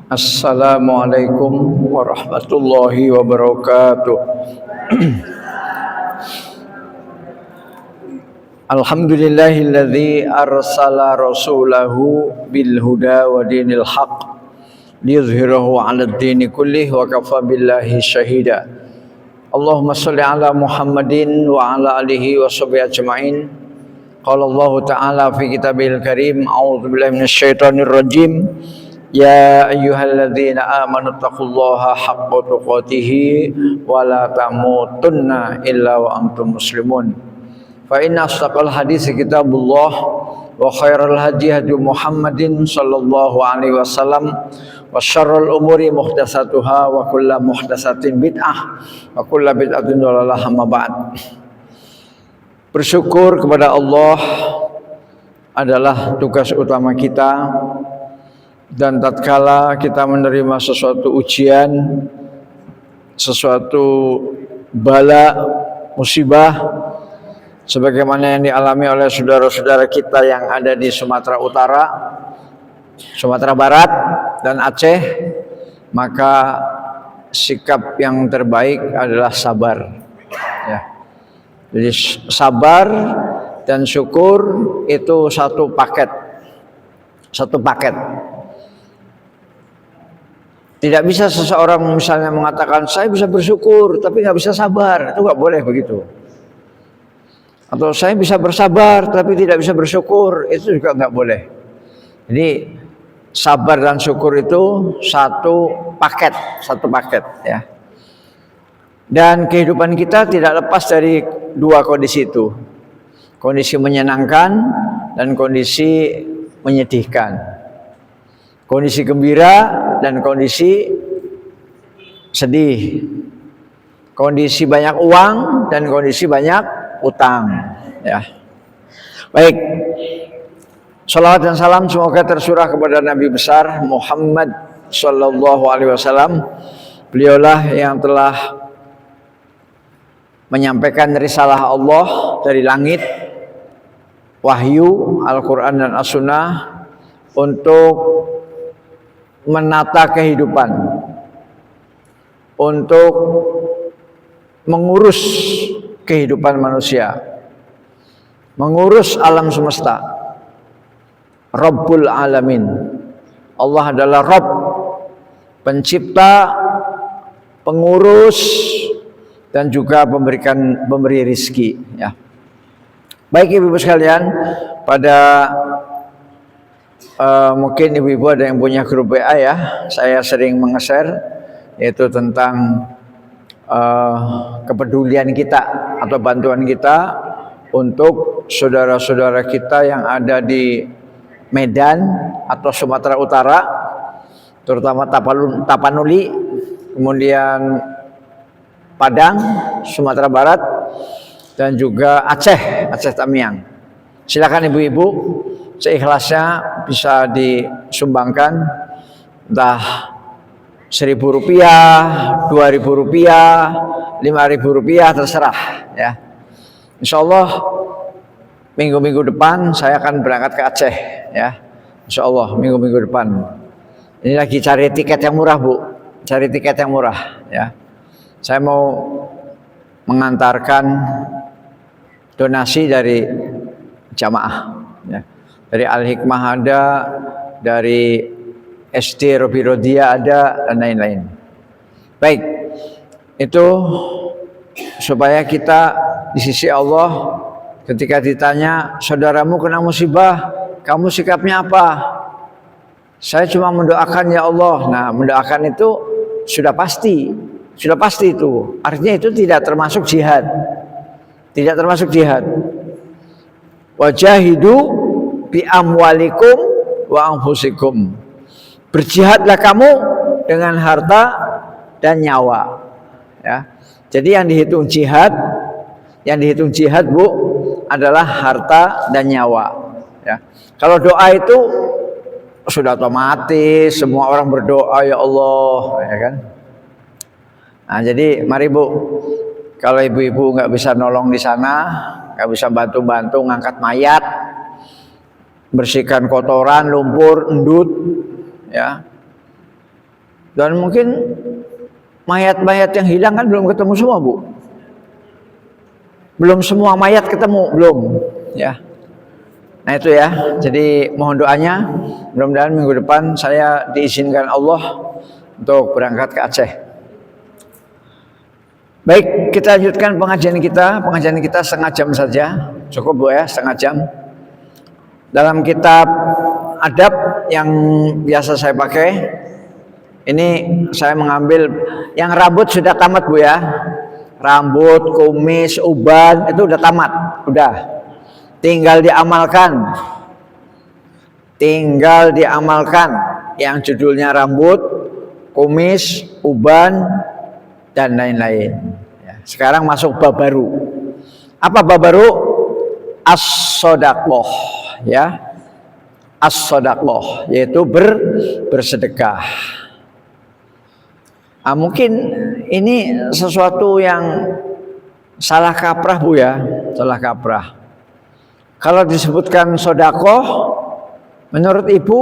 Assalamualaikum warahmatullahi wabarakatuh. Alhamdulillahilladzi arsala rasulahu bil huda wa dinil haq liyuzhirahu 'alad dini kullih wa kafa billahi syahida. Allahumma shalli ala Muhammadin wa ala alihi wa sahbihi ajma'in. Qala Allah ta'ala fi kitabil karim, a'udzu billahi minasyaitonir rajim. Ya ayyuhalladzina amanu taqullaha haqqa tuqatih wa la tamutunna illa wa antum muslimun. Fa inna asdaqal hadits kitabullah wa khairal hadi hadi Muhammadin sallallahu alaihi wasallam wa syarrul umuri muhdatsatuha wa kullu muhdatsatin bid'ah wa kullu bid'atin dhalalah amma ba'd. Bersyukur kepada Allah adalah tugas utama kita. Dan tatkala kita menerima sesuatu ujian, sesuatu bala, musibah, sebagaimana yang dialami oleh saudara-saudara kita yang ada di Sumatera Utara, Sumatera Barat, dan Aceh, maka sikap yang terbaik adalah sabar. Ya. Jadi sabar dan syukur itu satu paket. Tidak bisa seseorang misalnya mengatakan saya bisa bersyukur tapi nggak bisa sabar, itu nggak boleh begitu. Atau saya bisa bersabar tapi tidak bisa bersyukur, itu juga nggak boleh. Jadi sabar dan syukur itu satu paket ya. Dan kehidupan kita tidak lepas dari dua kondisi itu, kondisi menyenangkan dan kondisi menyedihkan. Kondisi gembira dan kondisi sedih. Kondisi banyak uang dan kondisi banyak utang. Ya. Baik. Salawat dan salam semoga tersurah kepada Nabi besar Muhammad sallallahu alaihi wasallam. Beliaulah yang telah menyampaikan risalah Allah dari langit, wahyu, Al-Quran dan As-Sunnah untuk menata kehidupan, untuk mengurus kehidupan manusia, mengurus alam semesta. Rabbul Alamin, Allah adalah Rabb, pencipta, pengurus, dan juga pemberi rizki. Ya. Baik ibu-ibu sekalian, pada mungkin ibu-ibu ada yang punya grup WA ya, saya sering menge-share yaitu tentang kepedulian kita atau bantuan kita untuk saudara-saudara kita yang ada di Medan atau Sumatera Utara, terutama Tapanuli, kemudian Padang, Sumatera Barat, dan juga Aceh Tamiang. Silakan ibu-ibu, seikhlasnya bisa disumbangkan entah Rp1.000, Rp2.000, Rp5.000, terserah ya. Insya Allah minggu-minggu depan saya akan berangkat ke Aceh ya. Insya Allah minggu-minggu depan. Ini lagi cari tiket yang murah Bu, cari tiket yang murah ya. Saya mau mengantarkan donasi dari jamaah ya. Dari Al-Hikmah ada, dari SD Robi Rodia ada, dan lain-lain. Baik, itu supaya kita di sisi Allah ketika ditanya, saudaramu kena musibah, kamu sikapnya apa? Saya cuma mendoakan ya Allah. Nah, mendoakan itu sudah pasti itu. Artinya itu tidak termasuk jihad. Tidak termasuk jihad. Wajahidu bi amwalikum wa anfusikum. Berjihadlah kamu dengan harta dan nyawa. Ya. Jadi yang dihitung jihad Bu adalah harta dan nyawa. Ya. Kalau doa itu sudah otomatis, semua orang berdoa ya Allah, ya kan? Nah, jadi mari Bu, kalau ibu-ibu nggak bisa nolong di sana, nggak bisa bantu-bantu ngangkat mayat, bersihkan kotoran, lumpur, endut, ya, Dan mungkin mayat-mayat yang hilang kan belum ketemu semua, Bu. Belum semua mayat ketemu, belum, ya. Nah itu ya, jadi mohon doanya, mudah-mudahan minggu depan saya diizinkan Allah untuk berangkat ke Aceh. Baik, kita lanjutkan pengajian kita. Pengajian kita setengah jam saja, cukup Bu ya, setengah jam. Dalam kitab adab yang biasa saya pakai, ini saya mengambil yang rambut sudah tamat Bu ya. Rambut, kumis, uban itu udah tamat, udah. Tinggal diamalkan. Tinggal diamalkan yang judulnya rambut, kumis, uban dan lain-lain. Ya, sekarang masuk bab baru. Apa bab baru? As-sodaqoh, ya. As-sodaqoh yaitu bersedekah. Nah, mungkin ini sesuatu yang salah kaprah Bu ya, salah kaprah. Kalau disebutkan sodakoh, menurut Ibu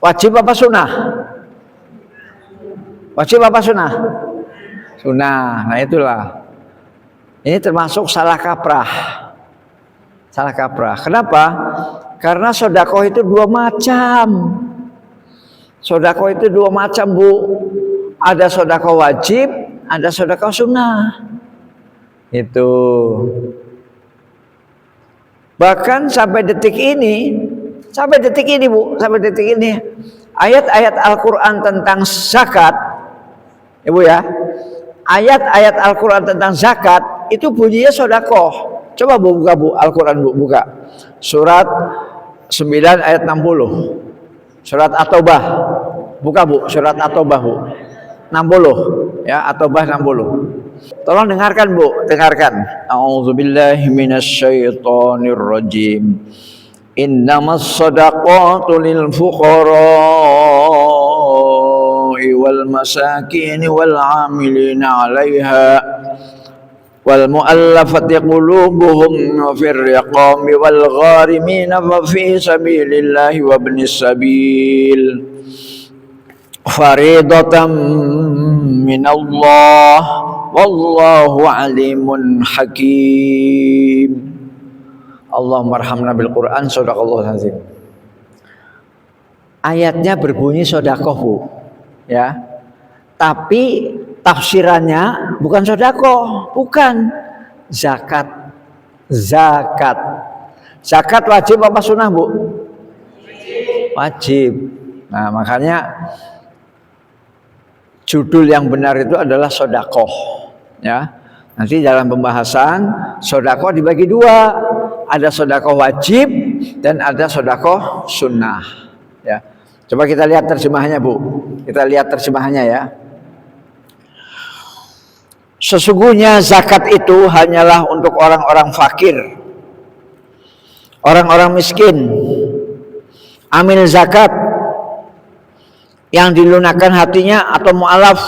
wajib apa sunnah? Wajib apa sunnah? Sunnah. Nah itulah. Ini termasuk salah kaprah. Salah kaprah. Kenapa? Karena sodakoh itu dua macam. Sodakoh itu dua macam Bu. Ada sodakoh wajib, ada sodakoh sunnah. Itu. Bahkan sampai detik ini Bu, sampai detik ini ayat-ayat Al-Quran tentang zakat, Ibu ya, ayat-ayat Al-Quran tentang zakat itu bunyinya sodakoh. Coba Bu buka Bu, Al-Quran Bu buka. Surat 9 ayat 60. Surat At-Taubah. Buka Bu, surat At-Taubah Bu. 60 ya, At-Taubah 60. Tolong dengarkan Bu, dengarkan. A'udzubillahi minasyaitonir rajim. Innamas shadaqatu lil fuqara'i wal masakin wal 'amilina 'alaiha wal mu'allafati qulubuhum wa fir riqami wal gharimina wa fi sabilillahi wa ibnis sabil faridatan minallah wallahu alimun hakim. Allahumma arhamna bil Quran. Shadaqallahu azim. Ayatnya berbunyi sodakoh Bu ya, tapi tafsirannya bukan sodakoh, bukan zakat. Zakat wajib apa sunnah Bu? Wajib. Nah makanya judul yang benar itu adalah sodakoh ya. Nanti dalam pembahasan sodakoh dibagi dua, ada sodakoh wajib dan ada sodakoh sunnah ya. Coba kita lihat terjemahannya Bu, kita lihat terjemahannya ya. Sesungguhnya zakat itu hanyalah untuk orang-orang fakir, orang-orang miskin. Amil zakat yang dilunakkan hatinya atau mu'alaf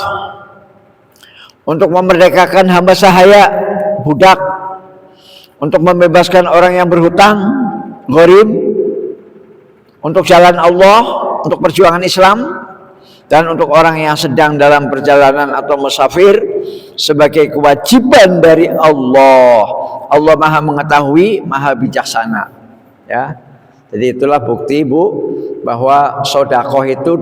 untuk memerdekakan hamba sahaya, budak, untuk membebaskan orang yang berhutang, gharib, untuk jalan Allah, untuk perjuangan Islam, dan untuk orang yang sedang dalam perjalanan atau musafir sebagai kewajiban dari Allah. Allah Maha mengetahui, Maha bijaksana. Ya, jadi itulah bukti Bu bahwa sodakoh itu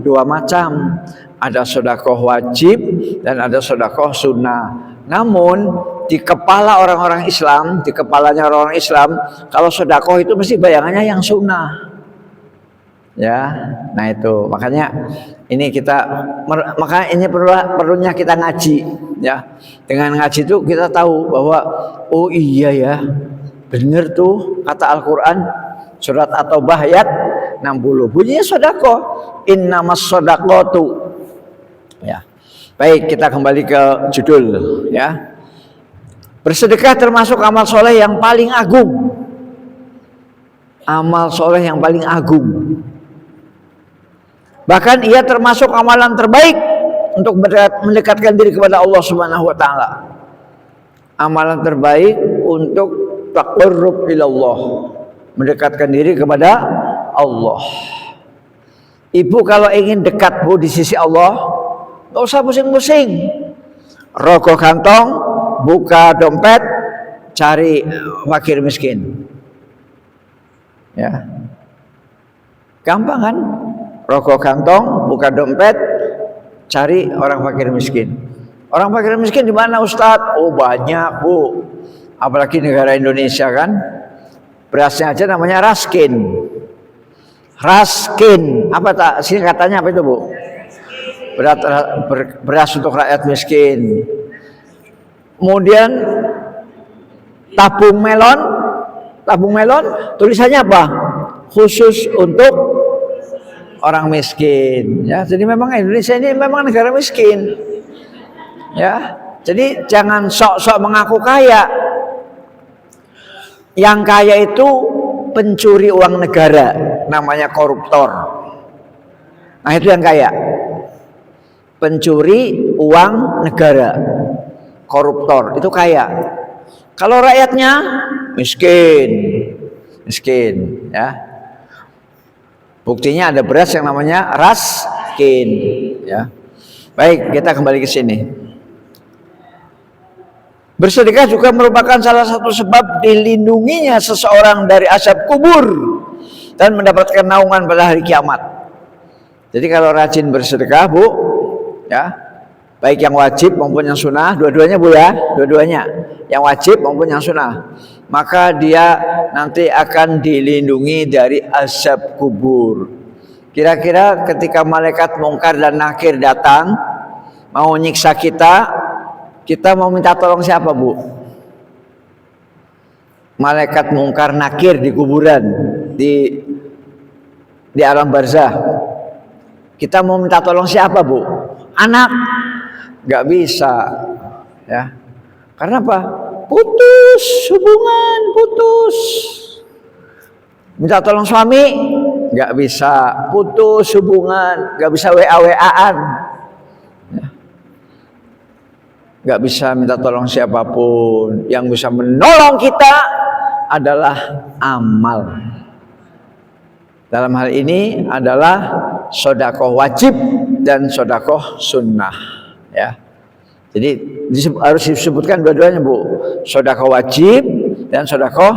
dua macam. Ada sodakoh wajib dan ada sodakoh sunnah. Namun di kepala orang-orang Islam, di kepalanya orang-orang Islam, kalau sodakoh itu mesti bayangannya yang sunnah. Ya, nah itu makanya ini perlunya kita ngaji. Ya, dengan ngaji itu kita tahu bahwa oh iya ya, benar tuh kata Al-Quran surat At-Taubah ayat 60 bunyinya sodakoh. Innamas shadaqatu. Ya, baik kita kembali ke judul ya. Bersedekah termasuk amal soleh yang paling agung. Amal soleh yang paling agung. Bahkan ia termasuk amalan terbaik untuk mendekatkan diri kepada Allah Subhanahu wa taala. Amalan terbaik untuk taqarrub ilallah, mendekatkan diri kepada Allah. Ibu kalau ingin dekat Bu di sisi Allah, nggak usah pusing-pusing. Rokok kantong, buka dompet, cari fakir miskin. Ya, gampang kan? Rokok kantong, buka dompet, cari orang fakir miskin. Orang fakir miskin di mana Ustadz? Oh banyak Bu. Apalagi negara Indonesia kan, berasnya aja namanya raskin. Raskin, apa tak singkatannya apa itu Bu? Beras untuk rakyat miskin. Kemudian tabung melon, tulisannya apa? Khusus untuk orang miskin. Ya, jadi memang Indonesia ini memang negara miskin. Ya, jadi jangan sok-sok mengaku kaya. Yang kaya itu pencuri uang negara, namanya koruptor. Nah itu yang kaya, pencuri uang negara, koruptor, itu kaya. Kalau rakyatnya miskin, ya. Buktinya ada beras yang namanya raskin, ya. Baik, kita kembali ke sini. Bersedekah juga merupakan salah satu sebab dilindunginya seseorang dari azab kubur dan mendapatkan naungan pada hari kiamat. Jadi kalau rajin bersedekah Bu, ya, baik yang wajib maupun yang sunnah, dua-duanya Bu ya, dua-duanya, yang wajib maupun yang sunnah, maka dia nanti akan dilindungi dari azab kubur. Kira-kira ketika malaikat mungkar dan nakir datang mau nyiksa kita mau minta tolong siapa Bu? Malaikat mungkar nakir di kuburan, di alam barzah. Kita mau minta tolong siapa Bu? Anak? Gak bisa, ya. Karena apa? Putus hubungan, putus. Minta tolong suami? Gak bisa, putus hubungan, gak bisa WA-WA-an. Gak bisa minta tolong siapapun. Yang bisa menolong kita adalah amal. Dalam hal ini adalah sedekah wajib dan sedekah sunnah, ya. Jadi harus disebutkan dua-duanya Bu. Sedekah wajib dan sedekah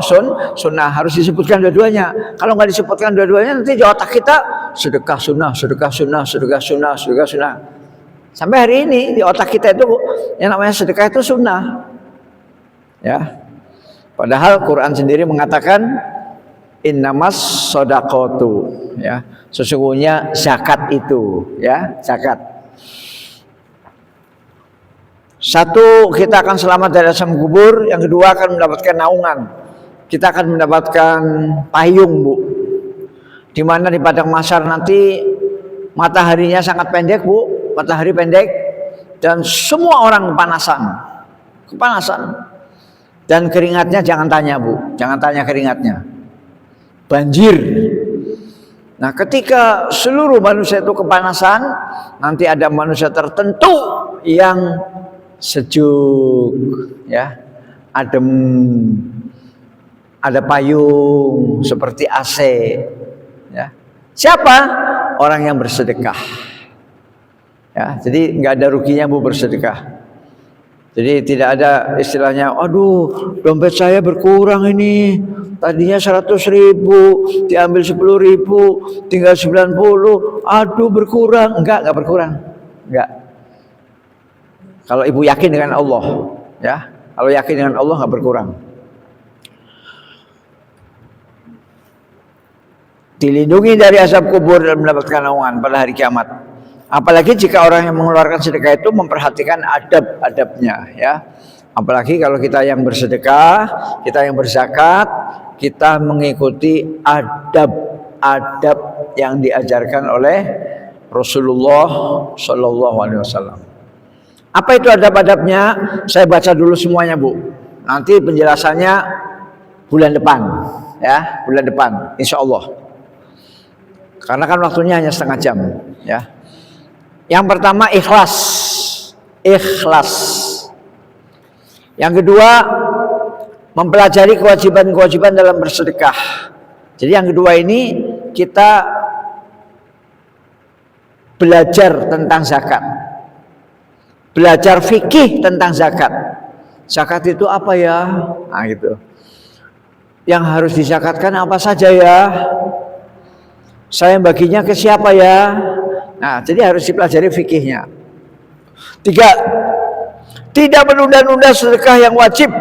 sunnah harus disebutkan dua-duanya. Kalau nggak disebutkan dua-duanya nanti di otak kita sedekah sunnah, sedekah sunnah, sedekah sunnah, sedekah sunnah. Sampai hari ini di otak kita itu yang namanya sedekah itu sunnah, ya. Padahal Quran sendiri mengatakan innamas shadaqatu, ya, sesungguhnya zakat itu, ya, zakat. Satu, kita akan selamat dari azab kubur. Yang kedua, akan mendapatkan naungan. Kita akan mendapatkan payung Bu, di mana di padang mahsyar nanti mataharinya sangat pendek Bu. Matahari pendek dan semua orang kepanasan dan keringatnya jangan tanya Bu, jangan tanya keringatnya, banjir. Nah ketika seluruh manusia itu kepanasan, nanti ada manusia tertentu yang sejuk, ya, adem, ada payung seperti AC, ya. Siapa? Orang yang bersedekah. Ya, jadi nggak ada ruginya Bu bersedekah. Jadi tidak ada istilahnya, aduh dompet saya berkurang ini, tadinya 100.000 diambil 10.000, tinggal 90, aduh berkurang. Enggak berkurang, enggak. Kalau Ibu yakin dengan Allah, ya, kalau yakin dengan Allah nggak berkurang. Dilindungi dari azab kubur dan mendapatkan naungan pada hari kiamat. Apalagi jika orang yang mengeluarkan sedekah itu memperhatikan adab-adabnya, ya. Apalagi kalau kita yang bersedekah, kita yang berzakat, kita mengikuti adab-adab yang diajarkan oleh Rasulullah Shallallahu Alaihi Wasallam. Apa itu adab-adabnya? Saya baca dulu semuanya Bu. Nanti penjelasannya bulan depan, ya, bulan depan, insya Allah. Karena kan waktunya hanya setengah jam, ya. Yang pertama ikhlas. Yang kedua mempelajari kewajiban-kewajiban dalam bersedekah. Jadi yang kedua ini kita belajar tentang zakat, belajar fikih tentang zakat. Zakat itu apa ya? Nah, gitu. Yang harus dizakatkan apa saja ya? Saya baginya ke siapa ya? Nah, jadi harus dipelajari fikihnya. 3, tidak menunda-nunda sedekah yang wajib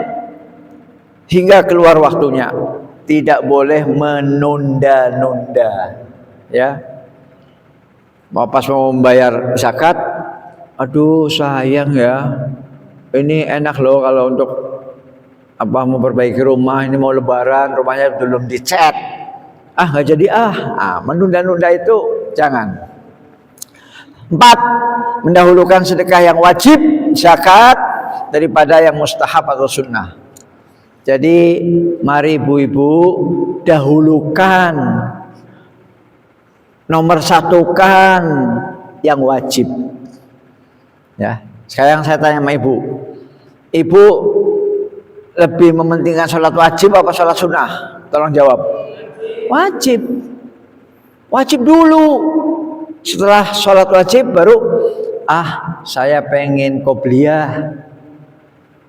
hingga keluar waktunya. Tidak boleh menunda-nunda, ya. Pas mau membayar zakat, aduh sayang ya, ini enak loh kalau untuk memperbaiki rumah, ini mau lebaran, rumahnya belum dicat, nggak jadi menunda-nunda itu jangan. 4, mendahulukan sedekah yang wajib zakat daripada yang mustahab atau sunnah. Jadi mari ibu-ibu dahulukan, nomor satukan yang wajib. Ya, sekarang saya tanya sama ibu, ibu lebih mementingkan sholat wajib apa sholat sunnah? Tolong jawab. Wajib, wajib dulu. Setelah sholat wajib baru saya pengen qobliyah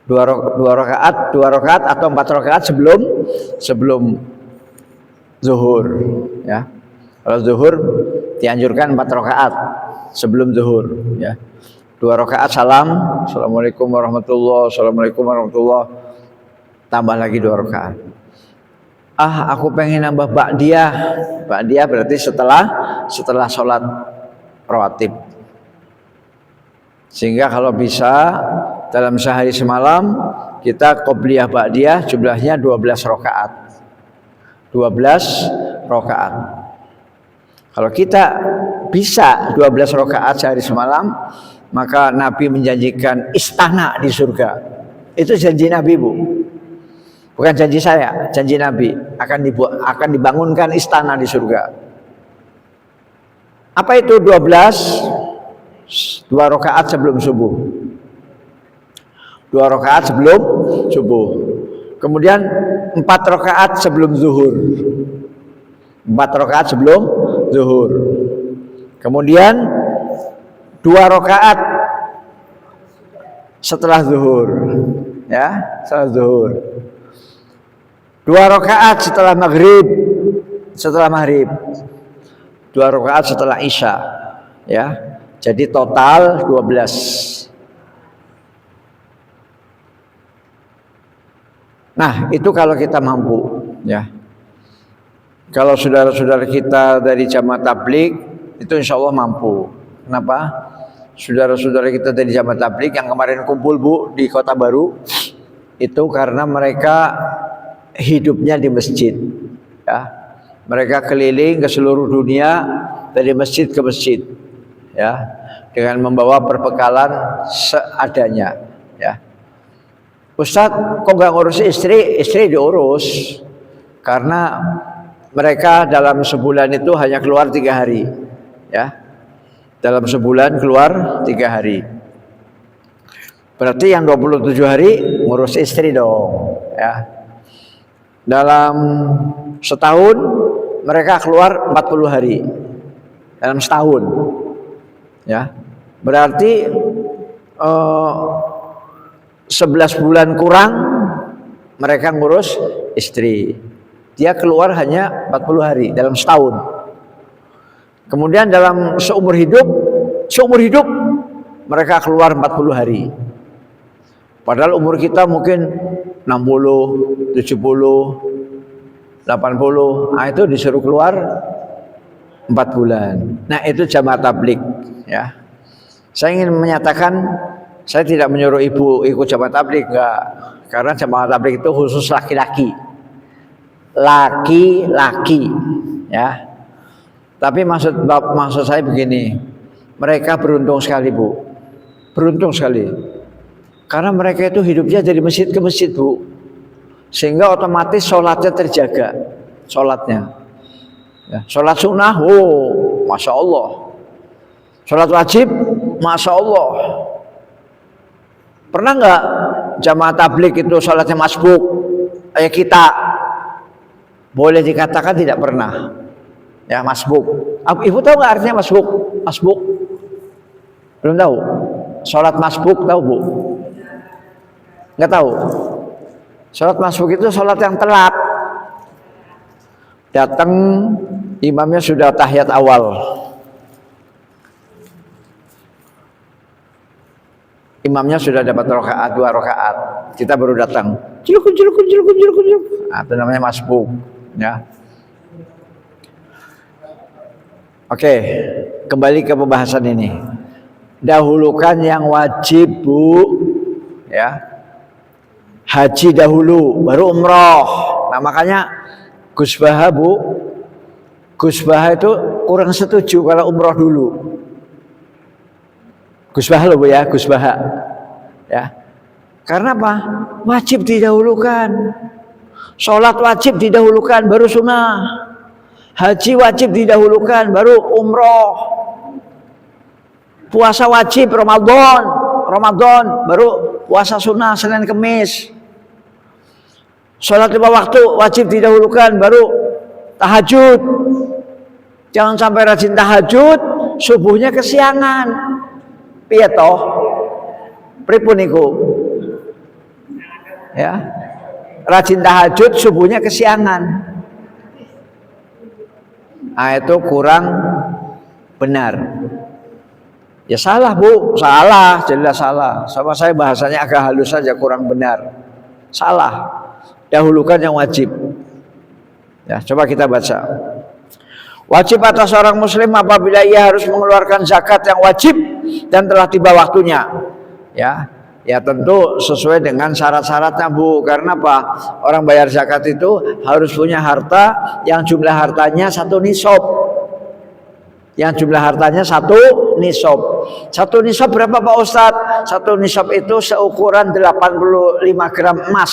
2 rakaat atau 4 rakaat sebelum zuhur, ya. Kalau zuhur dianjurkan 4 rakaat sebelum zuhur, ya. 2 rakaat salam, assalamualaikum warahmatullahi, assalamualaikum warahmatullahi, tambah lagi 2 rakaat. Aku pengen nambah ba'diyah berarti setelah sholat rawatib. Sehingga kalau bisa dalam sehari semalam kita qobliyah ba'diyah jumlahnya 12 rakaat. 12 rakaat. Kalau kita bisa 12 rakaat sehari semalam, maka Nabi menjanjikan istana di surga. Itu janji Nabi, Bu. Bukan janji saya, janji Nabi, akan dibangunkan istana di surga. Apa itu 12? 2 rakaat sebelum subuh. 2 rakaat sebelum subuh. Kemudian 4 rakaat sebelum zuhur. 4 rakaat sebelum zuhur. Kemudian 2 rakaat setelah zuhur. Ya, setelah zuhur. 2 rakaat setelah maghrib. 2 rakaat setelah isya. Ya. Jadi total 12. Nah, itu kalau kita mampu, ya. Kalau saudara-saudara kita dari jamaah tabligh itu insya Allah mampu. Kenapa? Saudara-saudara kita dari jamaah tabligh yang kemarin kumpul, Bu, di Kota Baru, itu karena mereka hidupnya di masjid, ya. Mereka keliling ke seluruh dunia dari masjid ke masjid, ya, dengan membawa perbekalan seadanya, ya. Ustadz, kok nggak ngurus istri? Istri diurus, karena mereka dalam sebulan itu hanya keluar 3 hari, ya. Dalam sebulan keluar 3 hari. Berarti yang 27 hari ngurus istri dong, ya. Dalam setahun mereka keluar 40 hari. Dalam setahun, ya. Berarti 11 bulan kurang mereka ngurus istri. Dia keluar hanya 40 hari dalam setahun. Kemudian dalam seumur hidup mereka keluar 40 hari. Padahal umur kita mungkin 60, 70, 80. Itu disuruh keluar 4 bulan. Nah, itu jamaah tabligh, ya. Saya ingin menyatakan, saya tidak menyuruh ibu ikut jamaah tabligh, enggak. Karena jamaah tabligh itu khusus laki-laki. Laki-laki, ya. Tapi maksud saya begini, mereka beruntung sekali, Bu. Beruntung sekali. Karena mereka itu hidupnya dari masjid ke masjid, Bu. Sehingga otomatis sholatnya terjaga. Sholatnya, ya. Sholat sunnah, Masya Allah. Sholat wajib, Masya Allah. Pernah nggak jamaah tabligh itu sholatnya masbuk? Kayak kita. Boleh dikatakan tidak pernah. Ya, masbuk. Ibu tahu nggak artinya masbuk? Masbuk Belum tahu? Sholat masbuk tahu Bu? Nggak tahu? Sholat masbuk itu sholat yang telat. Datang imamnya sudah tahiyat awal. Imamnya sudah dapat rakaat 2 rakaat. Kita baru datang. Juluk. Nah, itu namanya masbuk, ya. Oke, kembali ke pembahasan ini. Dahulukan yang wajib, Bu, ya. Haji dahulu, baru umroh. Nah, makanya Gus Baha, Bu, Gus Baha itu kurang setuju kalau umroh dulu. Gus Baha loh Bu ya, Gus Baha. Ya. Karena apa? Wajib didahulukan. Sholat wajib didahulukan, baru sunnah. Haji wajib didahulukan, baru umroh. Puasa wajib Ramadan, baru puasa sunnah Senin Kemis. Sholat 5 waktu wajib didahulukan, baru tahajud. Jangan sampai rajin tahajud, subuhnya kesiangan. Piye toh? Pripun niku? Ya. Rajin tahajud, subuhnya kesiangan. Nah, itu kurang benar. Ya salah Bu, salah, jelas salah. Sama saya bahasanya agak halus saja, kurang benar. Salah. Dahulukan yang wajib. Ya, coba kita baca. Wajib atas seorang muslim apabila ia harus mengeluarkan zakat yang wajib dan telah tiba waktunya. Ya tentu sesuai dengan syarat-syaratnya Bu. Karena apa? Orang bayar zakat itu harus punya harta yang jumlah hartanya 1 nisab. Yang jumlah hartanya 1 nisab. 1 nisab berapa Pak Ustadz? 1 nisab itu seukuran 85 gram emas.